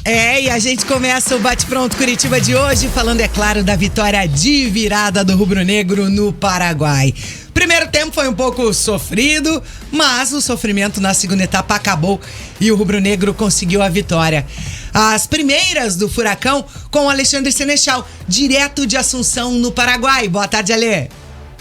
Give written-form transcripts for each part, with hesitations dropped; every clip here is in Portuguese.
E a gente começa o Bate-Pronto Curitiba de hoje falando, é claro, da vitória de virada do rubro-negro no Paraguai. Primeiro tempo foi um pouco sofrido, mas o sofrimento na segunda etapa acabou e o rubro-negro conseguiu a vitória. As primeiras do Furacão com o Alexandre Senechal, direto de Assunção, no Paraguai. Boa tarde, Alê.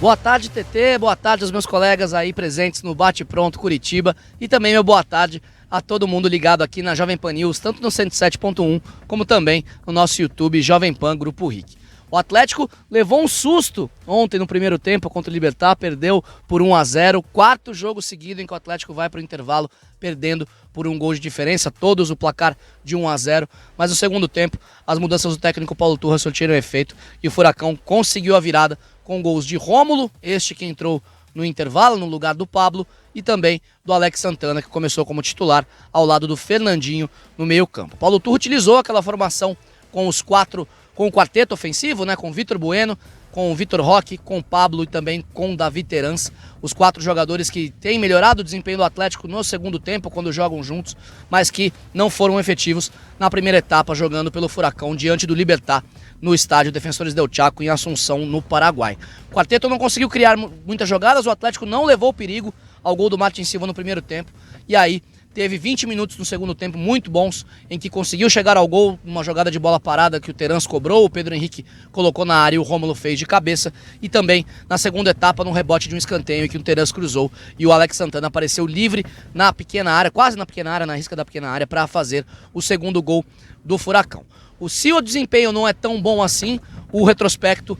Boa tarde, TT. Boa tarde aos meus colegas aí presentes no Bate-Pronto Curitiba e também meu boa tarde a todo mundo ligado aqui na Jovem Pan News, tanto no 107.1 como também no nosso YouTube Jovem Pan Grupo RIC. O Atlético levou um susto ontem no primeiro tempo contra o Libertad, perdeu por 1-0, quarto jogo seguido em que o Atlético vai para o intervalo perdendo por um gol de diferença, todos o placar de 1-0, mas no segundo tempo as mudanças do técnico Paulo Turra surtiram efeito e o Furacão conseguiu a virada com gols de Rômulo, este que entrou no intervalo no lugar do Pablo, e também do Alex Santana, que começou como titular ao lado do Fernandinho no meio-campo. Paulo Turra utilizou aquela formação com o quarteto ofensivo, né, com Vitor Bueno, com o Vitor Roque, com o Pablo e também com o Davi Terans, os quatro jogadores que têm melhorado o desempenho do Atlético no segundo tempo, quando jogam juntos, mas que não foram efetivos na primeira etapa, jogando pelo Furacão diante do Libertad, no estádio Defensores del Chaco, em Assunção, no Paraguai. O quarteto não conseguiu criar muitas jogadas, o Atlético não levou perigo ao gol do Martin Silva no primeiro tempo, e aí teve 20 minutos no segundo tempo muito bons, em que conseguiu chegar ao gol, uma jogada de bola parada que o Terans cobrou, o Pedro Henrique colocou na área e o Rômulo fez de cabeça, e também na segunda etapa num rebote de um escanteio em que o Terans cruzou e o Alex Santana apareceu livre na pequena área, quase na pequena área, na risca da pequena área, para fazer o segundo gol do Furacão. Se o desempenho não é tão bom assim, o retrospecto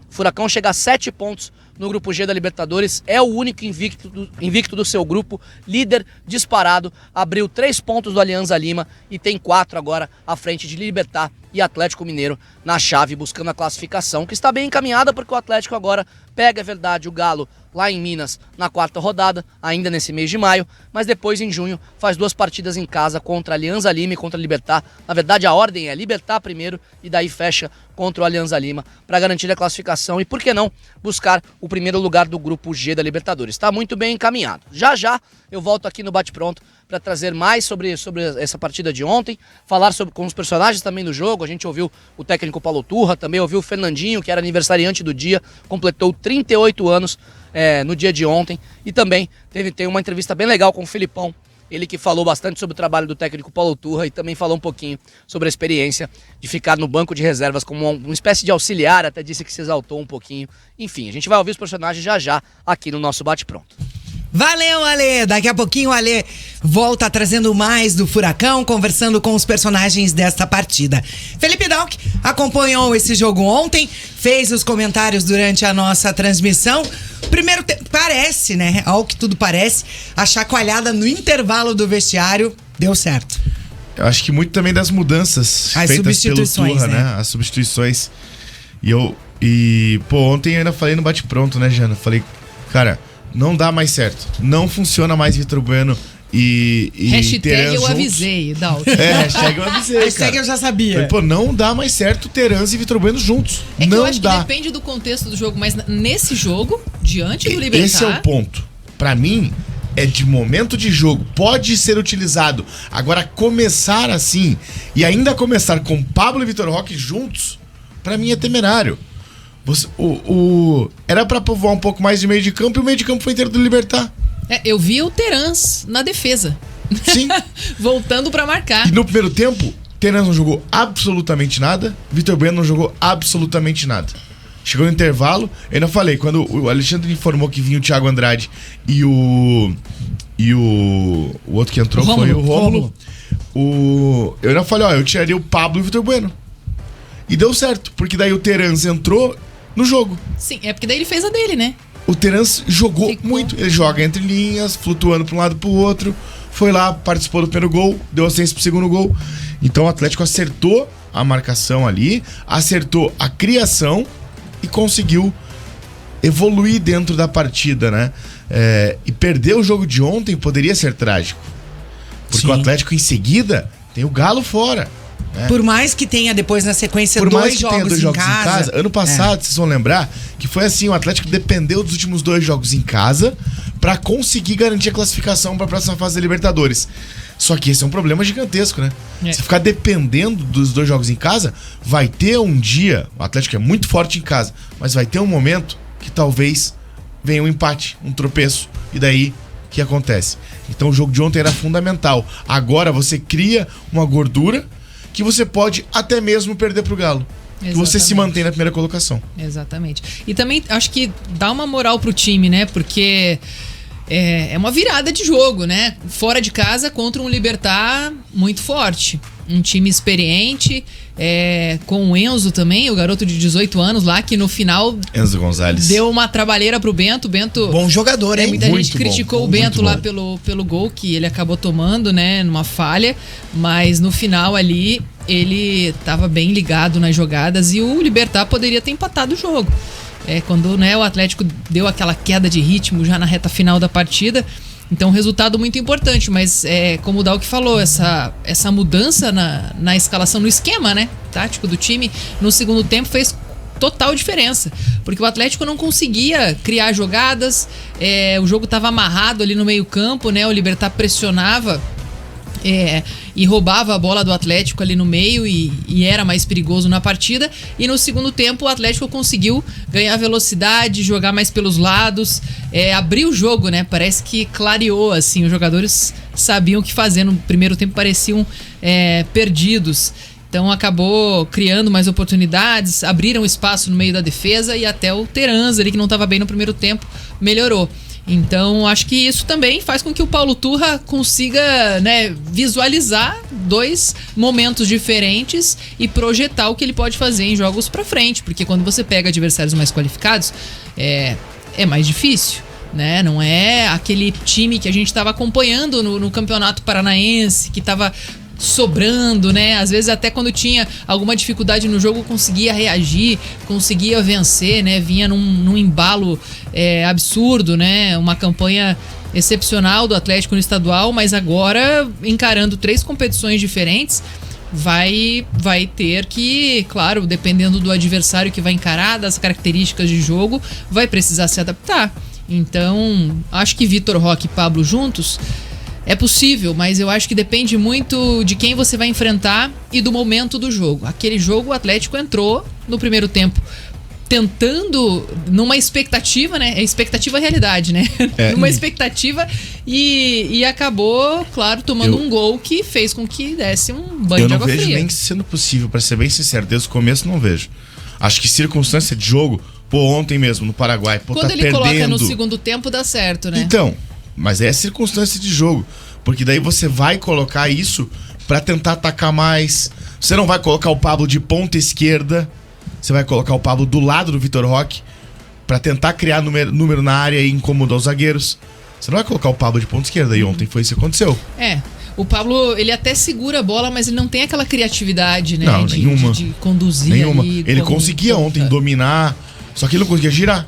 o Furacão chega a 7 pontos no grupo G da Libertadores, é o único invicto do seu grupo, líder disparado, abriu 3 pontos do Alianza Lima e tem 4 agora à frente de Libertad e Atlético Mineiro na chave, buscando a classificação, que está bem encaminhada porque o Atlético agora pega, é verdade, o Galo lá em Minas na 4ª rodada, ainda nesse mês de maio, mas depois em junho faz 2 partidas em casa contra a Alianza Lima e contra a Libertad. Na verdade a ordem é Libertad primeiro e daí fecha contra o Alianza Lima para garantir a classificação e, por que não, buscar o primeiro lugar do grupo G da Libertadores. Está muito bem encaminhado. Já eu volto aqui no Bate-Pronto para trazer mais sobre essa partida de ontem, falar com os personagens também do jogo. A gente ouviu o técnico Paulo Turra, também ouviu o Fernandinho, que era aniversariante do dia, completou 38 anos no dia de ontem, e também tem uma entrevista bem legal com o Filipão, ele que falou bastante sobre o trabalho do técnico Paulo Turra e também falou um pouquinho sobre a experiência de ficar no banco de reservas como uma espécie de auxiliar, até disse que se exaltou um pouquinho. Enfim, a gente vai ouvir os personagens já aqui no nosso Bate-Pronto. Valeu, Alê! Daqui a pouquinho o Alê volta trazendo mais do Furacão, conversando com os personagens desta partida. Felipe Dalck acompanhou esse jogo ontem, fez os comentários durante a nossa transmissão. Primeiro, parece, né? Ao que tudo parece, a chacoalhada no intervalo do vestiário deu certo. Eu acho que muito também das mudanças feitas pelo Turra, né? As substituições. Ontem eu ainda falei no Bate-Pronto, né, Jana? Falei, cara, não dá mais certo. Não funciona mais Vitor Bueno e hashtag eu avisei, Dalton. Hashtag eu avisei, hashtag eu já sabia. Falei, não dá mais certo Terans e Vitor Bueno juntos. É que não eu acho dá. que depende do contexto do jogo, mas nesse jogo, diante do Libertad... Esse é o ponto. Pra mim, é de momento de jogo. Pode ser utilizado. Agora, começar assim e ainda começar com Pablo e Vitor Roque juntos, pra mim é temerário. Era pra povoar um pouco mais de meio de campo e o meio de campo foi inteiro do Libertad. Eu vi o Terans na defesa. Sim. Voltando pra marcar. E no primeiro tempo, Terans não jogou absolutamente nada, Vitor Bueno não jogou absolutamente nada. Chegou no intervalo, eu ainda falei, quando o Alexandre informou que vinha o Thiago Andrade e o outro que entrou foi o Rômulo. Eu ainda falei, eu tiraria o Pablo e o Vitor Bueno. E deu certo, porque daí o Terans entrou no jogo. Sim, é porque daí ele fez a dele, né? O Terans jogou muito. Ele joga entre linhas, flutuando para um lado pro outro. Foi lá, participou do primeiro gol, deu assistência pro segundo gol. Então o Atlético acertou a marcação ali, acertou a criação e conseguiu evoluir dentro da partida, né? E perder o jogo de ontem poderia ser trágico. Porque o Atlético em seguida tem o Galo fora. Por mais que tenha depois na sequência dois jogos em casa. Ano passado, vocês vão lembrar que foi assim, o Atlético dependeu dos últimos 2 jogos em casa pra conseguir garantir a classificação pra próxima fase da Libertadores. Só que esse é um problema gigantesco, né? É. Se ficar dependendo dos 2 jogos em casa, vai ter um dia, o Atlético é muito forte em casa, mas vai ter um momento que talvez venha um empate, um tropeço, e daí o que acontece? Então o jogo de ontem era fundamental. Agora você cria uma gordura que você pode até mesmo perder pro Galo. Que você se mantém na primeira colocação. Exatamente. E também acho que dá uma moral pro time, né? Porque é uma virada de jogo, né? Fora de casa contra um Libertad muito forte. Um time experiente, com o Enzo também, o garoto de 18 anos lá, que no final Enzo Gonzalez deu uma trabalheira pro Bento. Bento, Bom jogador, hein? muita Muito gente criticou bom, o Bento muito lá bom. pelo gol que ele acabou tomando, né? Numa falha. Mas no final ali, ele tava bem ligado nas jogadas e o Libertad poderia ter empatado o jogo. Quando, né, o Atlético deu aquela queda de ritmo já na reta final da partida. Então, resultado muito importante, mas como o Dalk falou, essa mudança na escalação, no esquema, né, tático do time, no segundo tempo fez total diferença, porque o Atlético não conseguia criar jogadas, o jogo estava amarrado ali no meio campo, né, o Libertad pressionava e roubava a bola do Atlético ali no meio e era mais perigoso na partida. E no segundo tempo o Atlético conseguiu ganhar velocidade, jogar mais pelos lados, abrir o jogo, né? Parece que clareou, assim, os jogadores sabiam o que fazer. No primeiro tempo pareciam perdidos. Então acabou criando mais oportunidades, abriram espaço no meio da defesa e até o Terans ali, que não estava bem no primeiro tempo, melhorou. Então, acho que isso também faz com que o Paulo Turra consiga, né, visualizar 2 momentos diferentes e projetar o que ele pode fazer em jogos pra frente. Porque quando você pega adversários mais qualificados, é mais difícil, né? Não é aquele time que a gente estava acompanhando no Campeonato Paranaense, que estava sobrando, né? Às vezes até quando tinha alguma dificuldade no jogo conseguia reagir, conseguia vencer, né? Vinha num embalo absurdo, né? Uma campanha excepcional do Atlético no estadual, mas agora encarando 3 competições diferentes, vai ter que, claro, dependendo do adversário que vai encarar, das características de jogo, vai precisar se adaptar. Então, acho que Vitor Roque e Pablo juntos é possível, mas eu acho que depende muito de quem você vai enfrentar e do momento do jogo. Aquele jogo o Atlético entrou no primeiro tempo tentando, numa expectativa, né? É expectativa realidade, né? Numa expectativa e acabou, claro, tomando um gol que fez com que desse um banho de água fria. Eu não vejo nem sendo possível, pra ser bem sincero, desde o começo não vejo. Acho que circunstância de jogo, ontem mesmo no Paraguai, quando tá ele perdendo. Coloca no segundo tempo dá certo, né? Então, mas é circunstância de jogo, porque daí você vai colocar isso pra tentar atacar mais. Você não vai colocar o Pablo de ponta esquerda, você vai colocar o Pablo do lado do Vitor Roque pra tentar criar número na área e incomodar os zagueiros. Você não vai colocar o Pablo de ponta esquerda, e ontem foi isso que aconteceu. O Pablo, ele até segura a bola, mas ele não tem aquela criatividade, né? Não, nenhuma. De conduzir Nenhuma. ali. Ele conseguia ontem dominar, só que ele não conseguia girar.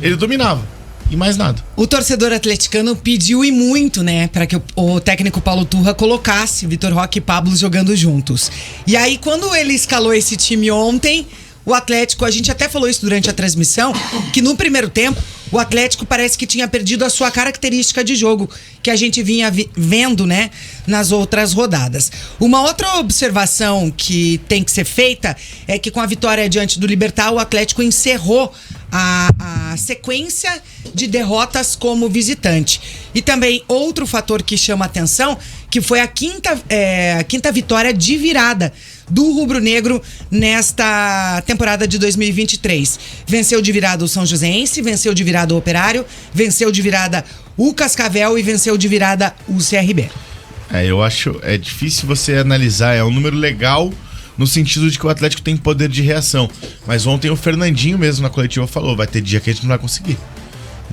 Ele dominava. E mais nada. O torcedor atleticano pediu e muito, né, para que o técnico Paulo Turra colocasse Vitor Roque e Pablo jogando juntos. E aí, quando ele escalou esse time ontem, o Atlético, a gente até falou isso durante a transmissão, que no primeiro tempo, o Atlético parece que tinha perdido a sua característica de jogo, que a gente vinha vendo, né, nas outras rodadas. Uma outra observação que tem que ser feita é que com a vitória diante do Libertad, o Atlético encerrou a sequência de derrotas como visitante. E também outro fator que chama atenção, que foi a quinta vitória de virada do rubro-negro nesta temporada de 2023. Venceu de virada o São Joséense, venceu de virada o Operário, venceu de virada o Cascavel e venceu de virada o CRB. Eu acho difícil você analisar, é um número legal no sentido de que o Atlético tem poder de reação. Mas ontem o Fernandinho mesmo na coletiva falou, vai ter dia que a gente não vai conseguir.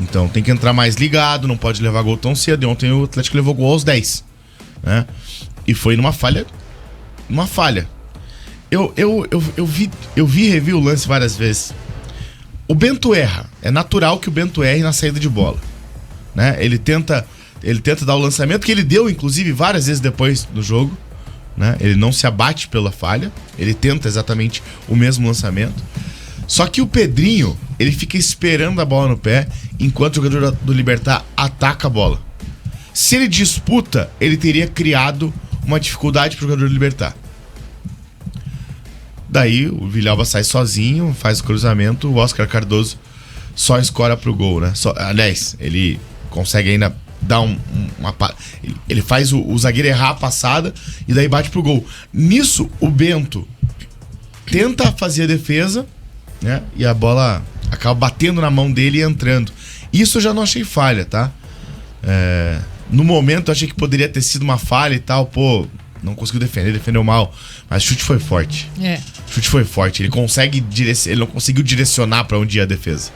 Então tem que entrar mais ligado, não pode levar gol tão cedo. E ontem o Atlético levou gol aos 10, né? E foi numa falha. Eu vi e revi o lance várias vezes. O Bento erra. É natural que o Bento erre na saída de bola, né? Ele tenta dar o lançamento, que ele deu, inclusive, várias vezes depois do jogo, né? Ele não se abate pela falha. Ele tenta exatamente o mesmo lançamento. Só que o Pedrinho, ele fica esperando a bola no pé enquanto o jogador do Libertad ataca a bola. Se ele disputa, ele teria criado uma dificuldade pro jogador do Libertad. Daí o Villalba sai sozinho, faz o cruzamento, o Oscar Cardoso só escora pro gol, né? Aliás, ele consegue ainda dar ele faz o zagueiro errar a passada e daí bate pro gol. Nisso, o Bento tenta fazer a defesa, né? E a bola acaba batendo na mão dele e entrando. Isso eu já não achei falha, tá? No momento eu achei que poderia ter sido uma falha e tal, pô, não conseguiu defender, defendeu mal, mas o chute foi forte. O chute foi forte, ele não conseguiu direcionar pra onde ia a defesa.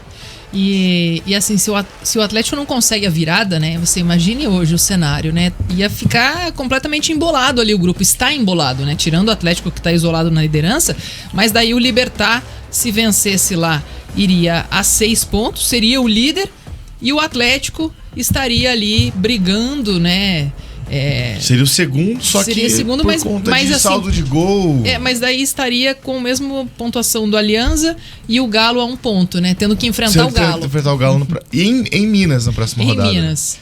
E assim, se o Atlético não consegue a virada, né? Você imagine hoje o cenário, né? Ia ficar completamente embolado ali, o grupo está embolado, né? Tirando o Atlético que tá isolado na liderança, mas daí o Libertad, se vencesse lá, iria a 6 pontos, seria o líder, e o Atlético estaria ali brigando, né? Seria o segundo, só seria que segundo, por conta de assim, saldo de gol. Mas daí estaria com a mesma pontuação do Alianza e o Galo a 1 ponto, né? Tendo que enfrentar o Galo. Enfrentar o Galo em Minas na próxima rodada. Em Minas.